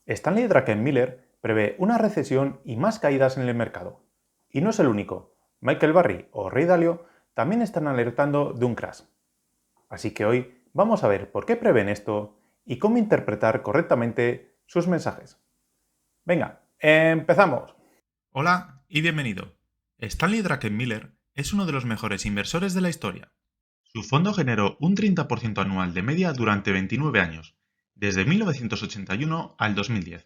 Stanley Druckenmiller prevé una recesión y más caídas en el mercado. Y no es el único. Michael Burry o Ray Dalio también están alertando de un crash. Así que hoy vamos a ver por qué prevén esto y cómo interpretar correctamente sus mensajes. Venga, empezamos. Hola y bienvenido. Stanley Druckenmiller es uno de los mejores inversores de la historia. Su fondo generó un 30% anual de media durante 29 años, desde 1981 al 2010,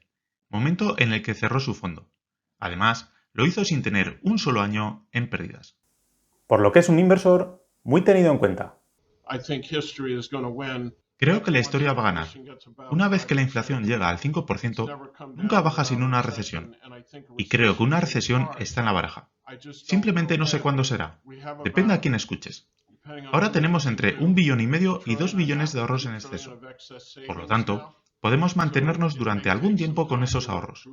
momento en el que cerró su fondo. Además, lo hizo sin tener un solo año en pérdidas. Por lo que es un inversor muy tenido en cuenta. Creo que la historia va a ganar. Una vez que la inflación llega al 5%, nunca baja sin una recesión. Y creo que una recesión está en la baraja. Simplemente no sé cuándo será. Depende a quién escuches. Ahora tenemos entre 1,5 billones y 2 billones de ahorros en exceso. Por lo tanto, podemos mantenernos durante algún tiempo con esos ahorros.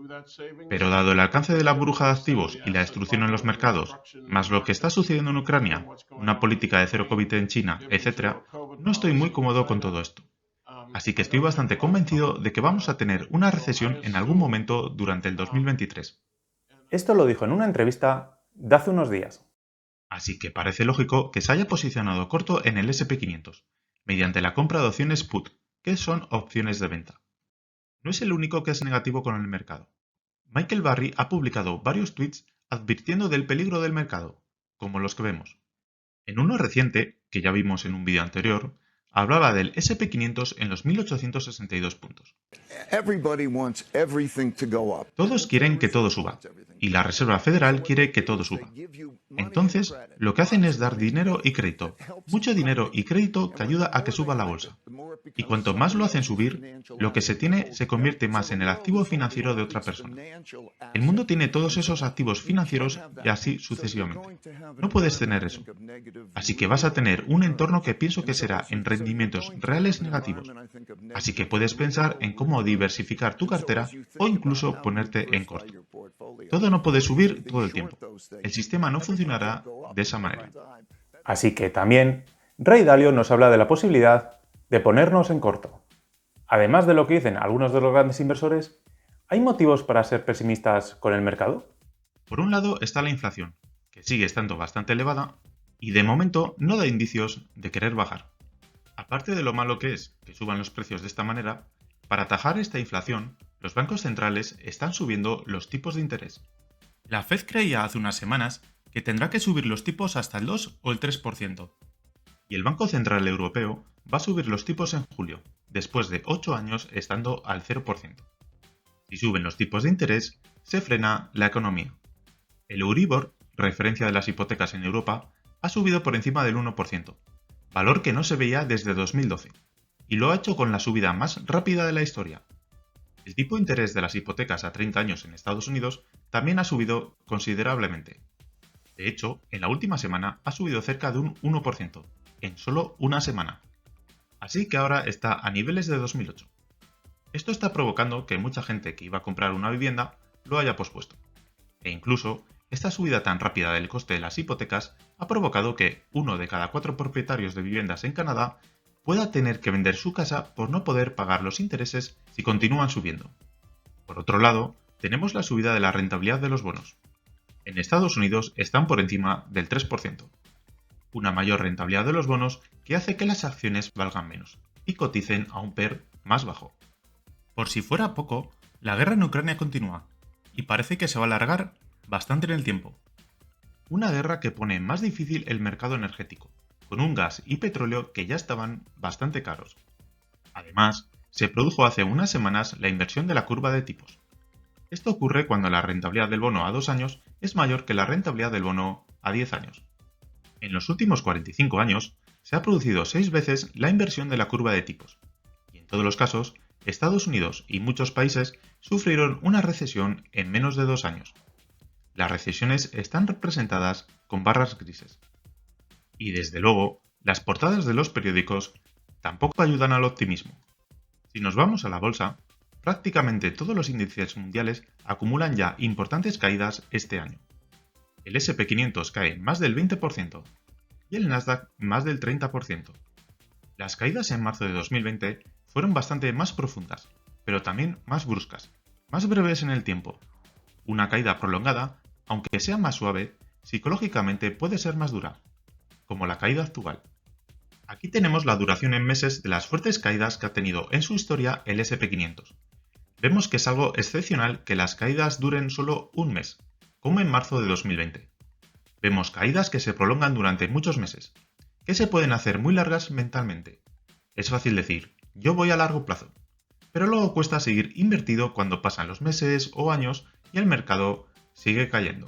Pero dado el alcance de la burbuja de activos y la destrucción en los mercados, más lo que está sucediendo en Ucrania, una política de cero COVID en China, etc., no estoy muy cómodo con todo esto. Así que estoy bastante convencido de que vamos a tener una recesión en algún momento durante el 2023. Esto lo dijo en una entrevista de hace unos días. Así que parece lógico que se haya posicionado corto en el S&P 500, mediante la compra de opciones put, que son opciones de venta. No es el único que es negativo con el mercado. Michael Burry ha publicado varios tweets advirtiendo del peligro del mercado, como los que vemos. En uno reciente, que ya vimos en un vídeo anterior, hablaba del S&P 500 en los 1862 puntos. Todos quieren que todo suba, y la Reserva Federal quiere que todo suba. Entonces, lo que hacen es dar dinero y crédito, mucho dinero y crédito que ayuda a que suba la bolsa. Y cuanto más lo hacen subir, lo que se tiene se convierte más en el activo financiero de otra persona. El mundo tiene todos esos activos financieros y así sucesivamente. No puedes tener eso. Así que vas a tener un entorno que pienso que será en rendimientos reales negativos. Así que puedes pensar en cómo diversificar tu cartera o incluso ponerte en corto. Todo no puede subir todo el tiempo. El sistema no funcionará de esa manera. Así que también Ray Dalio nos habla de la posibilidad de ponernos en corto. Además de lo que dicen algunos de los grandes inversores, ¿hay motivos para ser pesimistas con el mercado? Por un lado está la inflación, que sigue estando bastante elevada y de momento no da indicios de querer bajar. Aparte de lo malo que es que suban los precios de esta manera, para atajar esta inflación, los bancos centrales están subiendo los tipos de interés. La Fed creía hace unas semanas que tendrá que subir los tipos hasta el 2 o el 3%. Y el Banco Central Europeo va a subir los tipos en julio, después de 8 años estando al 0%. Si suben los tipos de interés, se frena la economía. El Euribor, referencia de las hipotecas en Europa, ha subido por encima del 1%, valor que no se veía desde 2012, y lo ha hecho con la subida más rápida de la historia. El tipo de interés de las hipotecas a 30 años en Estados Unidos también ha subido considerablemente. De hecho, en la última semana ha subido cerca de un 1%, en solo una semana. Así que ahora está a niveles de 2008. Esto está provocando que mucha gente que iba a comprar una vivienda lo haya pospuesto. E incluso, esta subida tan rápida del coste de las hipotecas ha provocado que 1 de cada 4 propietarios de viviendas en Canadá pueda tener que vender su casa por no poder pagar los intereses si continúan subiendo. Por otro lado, tenemos la subida de la rentabilidad de los bonos. En Estados Unidos están por encima del 3%. Una mayor rentabilidad de los bonos que hace que las acciones valgan menos y coticen a un PER más bajo. Por si fuera poco, la guerra en Ucrania continúa y parece que se va a alargar bastante en el tiempo. Una guerra que pone más difícil el mercado energético, con un gas y petróleo que ya estaban bastante caros. Además, se produjo hace unas semanas la inversión de la curva de tipos. Esto ocurre cuando la rentabilidad del bono a 2 años es mayor que la rentabilidad del bono a 10 años. En los últimos 45 años se ha producido 6 veces la inversión de la curva de tipos, y en todos los casos, Estados Unidos y muchos países sufrieron una recesión en menos de 2 años. Las recesiones están representadas con barras grises. Y desde luego, las portadas de los periódicos tampoco ayudan al optimismo. Si nos vamos a la bolsa, prácticamente todos los índices mundiales acumulan ya importantes caídas este año. El S&P 500 cae más del 20% y el Nasdaq más del 30%. Las caídas en marzo de 2020 fueron bastante más profundas, pero también más bruscas, más breves en el tiempo. Una caída prolongada, aunque sea más suave, psicológicamente puede ser más dura, como la caída actual. Aquí tenemos la duración en meses de las fuertes caídas que ha tenido en su historia el SP500. Vemos que es algo excepcional que las caídas duren solo un mes, como en marzo de 2020. Vemos caídas que se prolongan durante muchos meses, que se pueden hacer muy largas mentalmente. Es fácil decir, yo voy a largo plazo, pero luego cuesta seguir invertido cuando pasan los meses o años y el mercado sigue cayendo.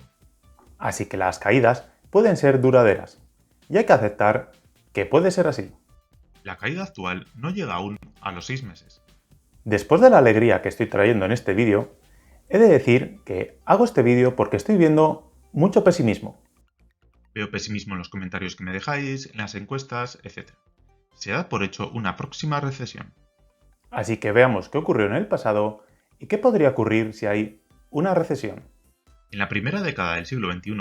Así que las caídas pueden ser duraderas, y hay que aceptar que puede ser así. La caída actual no llega aún a los 6 meses. Después de la alegría que estoy trayendo en este vídeo, he de decir que hago este vídeo porque estoy viendo mucho pesimismo. Veo pesimismo en los comentarios que me dejáis, en las encuestas, etc. Se da por hecho una próxima recesión. Así que veamos qué ocurrió en el pasado y qué podría ocurrir si hay una recesión. En la primera década del siglo XXI,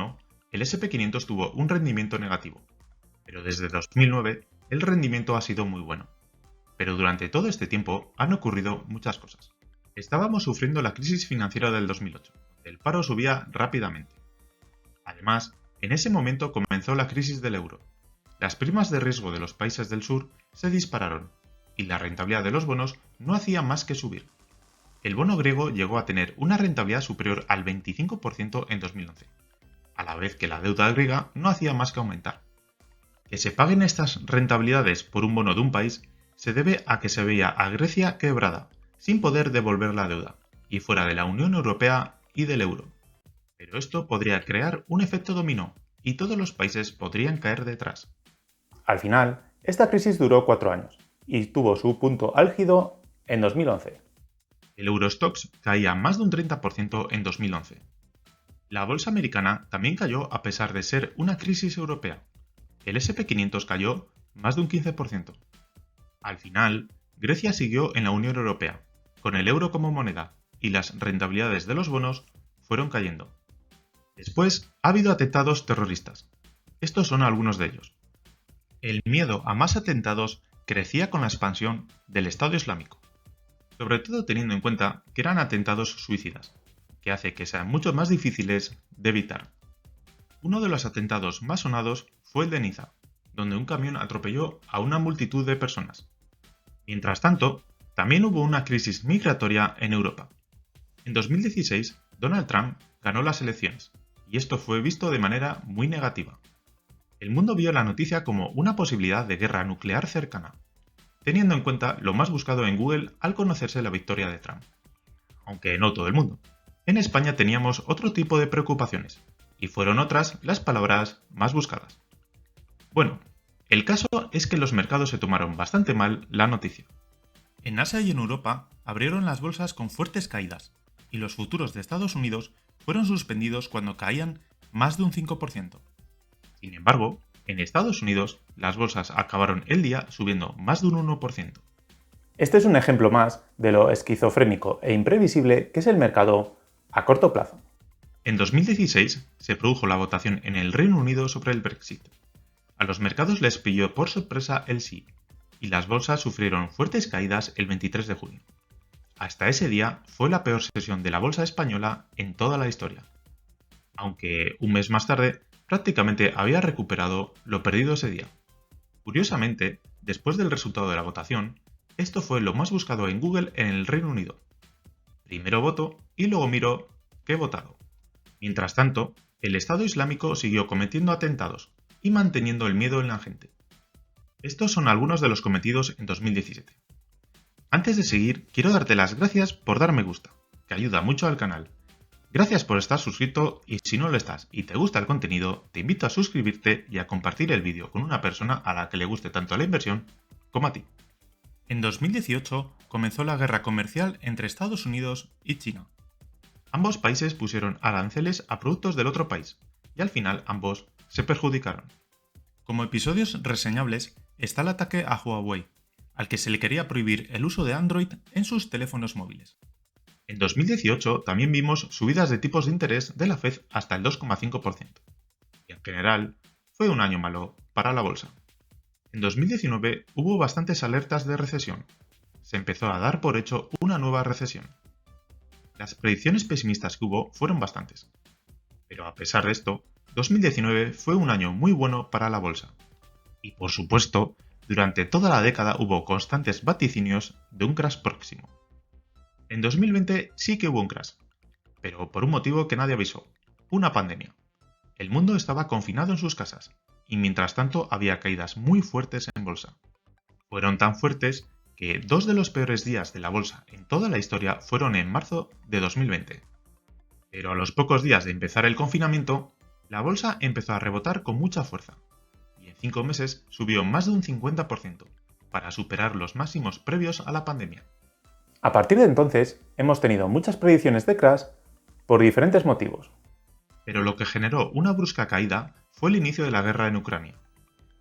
el SP500 tuvo un rendimiento negativo, pero desde 2009 el rendimiento ha sido muy bueno. Pero durante todo este tiempo han ocurrido muchas cosas. Estábamos sufriendo la crisis financiera del 2008, el paro subía rápidamente. Además, en ese momento comenzó la crisis del euro. Las primas de riesgo de los países del sur se dispararon y la rentabilidad de los bonos no hacía más que subir. El bono griego llegó a tener una rentabilidad superior al 25% en 2011, a la vez que la deuda griega no hacía más que aumentar. Que se paguen estas rentabilidades por un bono de un país se debe a que se veía a Grecia quebrada, sin poder devolver la deuda, y fuera de la Unión Europea y del euro. Pero esto podría crear un efecto dominó, y todos los países podrían caer detrás. Al final, esta crisis duró 4 años y tuvo su punto álgido en 2011. El Eurostoxx caía más de un 30% en 2011. La bolsa americana también cayó a pesar de ser una crisis europea. El SP500 cayó más de un 15%. Al final, Grecia siguió en la Unión Europea, con el euro como moneda, y las rentabilidades de los bonos fueron cayendo. Después ha habido atentados terroristas. Estos son algunos de ellos. El miedo a más atentados crecía con la expansión del Estado Islámico, sobre todo teniendo en cuenta que eran atentados suicidas, que hace que sean mucho más difíciles de evitar. Uno de los atentados más sonados fue el de Niza, donde un camión atropelló a una multitud de personas. Mientras tanto, también hubo una crisis migratoria en Europa. En 2016, Donald Trump ganó las elecciones, y esto fue visto de manera muy negativa. El mundo vio la noticia como una posibilidad de guerra nuclear cercana, teniendo en cuenta lo más buscado en Google al conocerse la victoria de Trump. Aunque no todo el mundo. En España teníamos otro tipo de preocupaciones, y fueron otras las palabras más buscadas. Bueno, el caso es que los mercados se tomaron bastante mal la noticia. En Asia y en Europa abrieron las bolsas con fuertes caídas, y los futuros de Estados Unidos fueron suspendidos cuando caían más de un 5%. Sin embargo, en Estados Unidos las bolsas acabaron el día subiendo más de un 1%. Este es un ejemplo más de lo esquizofrénico e imprevisible que es el mercado a corto plazo. En 2016 se produjo la votación en el Reino Unido sobre el Brexit. A los mercados les pilló por sorpresa el sí, y las bolsas sufrieron fuertes caídas el 23 de junio. Hasta ese día fue la peor sesión de la bolsa española en toda la historia. Aunque un mes más tarde prácticamente había recuperado lo perdido ese día. Curiosamente, después del resultado de la votación, esto fue lo más buscado en Google en el Reino Unido. Primero voto y luego miro qué he votado. Mientras tanto, el Estado Islámico siguió cometiendo atentados y manteniendo el miedo en la gente. Estos son algunos de los cometidos en 2017. Antes de seguir, quiero darte las gracias por dar me gusta, que ayuda mucho al canal. Gracias por estar suscrito y si no lo estás y te gusta el contenido, te invito a suscribirte y a compartir el vídeo con una persona a la que le guste tanto la inversión como a ti. En 2018 comenzó la guerra comercial entre Estados Unidos y China. Ambos países pusieron aranceles a productos del otro país y al final ambos se perjudicaron. Como episodios reseñables está el ataque a Huawei, al que se le quería prohibir el uso de Android en sus teléfonos móviles. En 2018 también vimos subidas de tipos de interés de la Fed hasta el 2,5%. Y en general, fue un año malo para la bolsa. En 2019 hubo bastantes alertas de recesión. Se empezó a dar por hecho una nueva recesión. las predicciones pesimistas que hubo fueron bastantes. Pero a pesar de esto, 2019 fue un año muy bueno para la bolsa. Y por supuesto, durante toda la década hubo constantes vaticinios de un crash próximo. En 2020 sí que hubo un crash, pero por un motivo que nadie avisó: una pandemia. El mundo estaba confinado en sus casas, y mientras tanto había caídas muy fuertes en bolsa. Fueron tan fuertes que 2 de los peores días de la bolsa en toda la historia fueron en marzo de 2020. Pero a los pocos días de empezar el confinamiento, la bolsa empezó a rebotar con mucha fuerza, y en 5 meses subió más de un 50%, para superar los máximos previos a la pandemia. A partir de entonces, hemos tenido muchas predicciones de crash por diferentes motivos. Pero lo que generó una brusca caída fue el inicio de la guerra en Ucrania.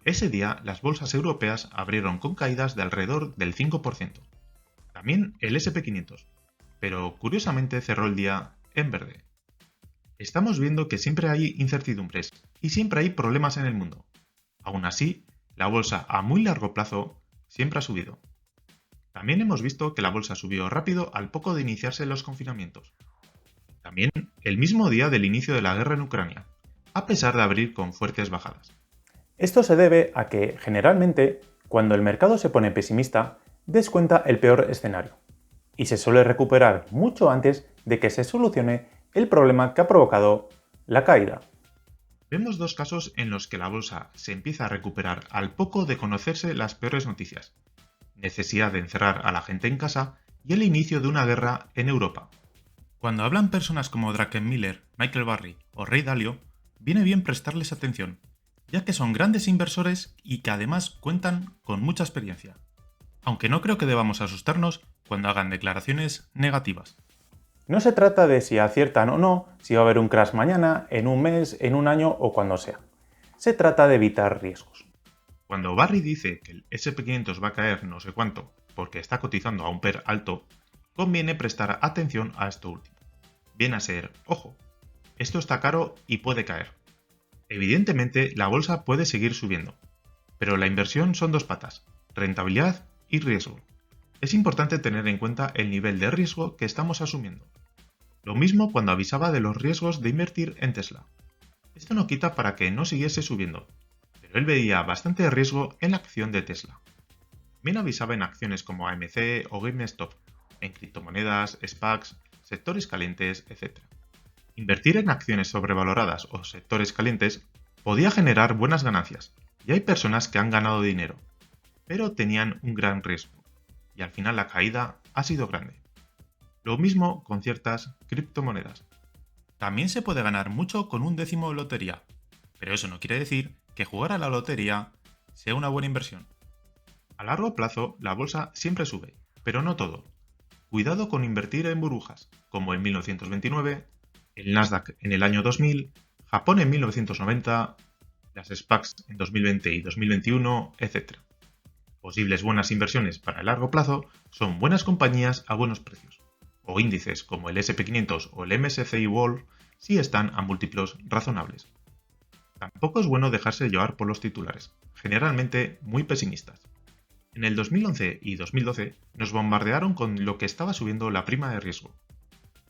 Ese día las bolsas europeas abrieron con caídas de alrededor del 5%. También el SP500, pero curiosamente cerró el día en verde. Estamos viendo que siempre hay incertidumbres y siempre hay problemas en el mundo. Aún así, la bolsa a muy largo plazo siempre ha subido. También hemos visto que la bolsa subió rápido al poco de iniciarse los confinamientos. También el mismo día del inicio de la guerra en Ucrania, a pesar de abrir con fuertes bajadas. Esto se debe a que, generalmente, cuando el mercado se pone pesimista, descuenta el peor escenario, y se suele recuperar mucho antes de que se solucione el problema que ha provocado la caída. Vemos dos casos en los que la bolsa se empieza a recuperar al poco de conocerse las peores noticias: necesidad de encerrar a la gente en casa y el inicio de una guerra en Europa. Cuando hablan personas como Druckenmiller, Michael Burry o Ray Dalio, viene bien prestarles atención, ya que son grandes inversores y que además cuentan con mucha experiencia. Aunque no creo que debamos asustarnos cuando hagan declaraciones negativas. No se trata de si aciertan o no, si va a haber un crash mañana, en un mes, en un año o cuando sea. Se trata de evitar riesgos. Cuando Barry dice que el SP500 va a caer no sé cuánto porque está cotizando a un PER alto, conviene prestar atención a esto último. Viene a ser: ojo, esto está caro y puede caer. Evidentemente la bolsa puede seguir subiendo, pero la inversión son dos patas: rentabilidad y riesgo. Es importante tener en cuenta el nivel de riesgo que estamos asumiendo. Lo mismo cuando avisaba de los riesgos de invertir en Tesla. Esto no quita para que no siguiese subiendo, pero él veía bastante riesgo en la acción de Tesla. También avisaba en acciones como AMC o GameStop, en criptomonedas, SPACs, sectores calientes, etc. Invertir en acciones sobrevaloradas o sectores calientes podía generar buenas ganancias, y hay personas que han ganado dinero, pero tenían un gran riesgo, y al final la caída ha sido grande. Lo mismo con ciertas criptomonedas. También se puede ganar mucho con un décimo de lotería, pero eso no quiere decir que jugar a la lotería sea una buena inversión. A largo plazo la bolsa siempre sube, pero no todo. Cuidado con invertir en burbujas, como en 1929, el Nasdaq en el año 2000, Japón en 1990, las SPACs en 2020 y 2021, etc. Posibles buenas inversiones para el largo plazo son buenas compañías a buenos precios, o índices como el SP500 o el MSCI World si están a múltiplos razonables. Tampoco es bueno dejarse llevar por los titulares, generalmente muy pesimistas. En el 2011 y 2012 nos bombardearon con lo que estaba subiendo la prima de riesgo.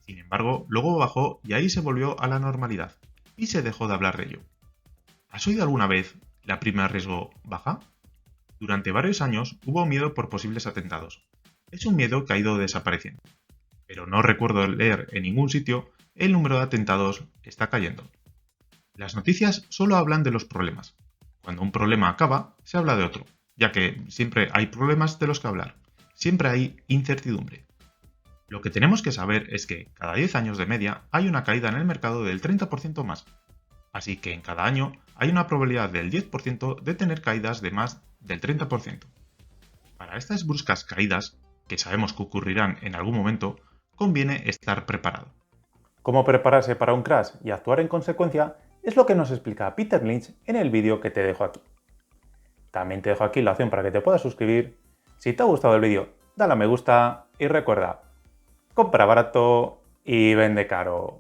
Sin embargo, luego bajó y ahí se volvió a la normalidad, y se dejó de hablar de ello. ¿Has oído alguna vez la prima de riesgo baja? Durante varios años hubo miedo por posibles atentados. Es un miedo que ha ido desapareciendo. Pero no recuerdo leer en ningún sitio el número de atentados está cayendo. Las noticias solo hablan de los problemas. Cuando un problema acaba, se habla de otro, ya que siempre hay problemas de los que hablar. Siempre hay incertidumbre. Lo que tenemos que saber es que cada 10 años de media hay una caída en el mercado del 30% más. Así que en cada año hay una probabilidad del 10% de tener caídas de más del 30%. Para estas bruscas caídas, que sabemos que ocurrirán en algún momento, conviene estar preparado. Cómo prepararse para un crash y actuar en consecuencia es lo que nos explica Peter Lynch en el vídeo que te dejo aquí. También te dejo aquí la opción para que te puedas suscribir. Si te ha gustado el vídeo, dale a me gusta y recuerda, compra barato y vende caro.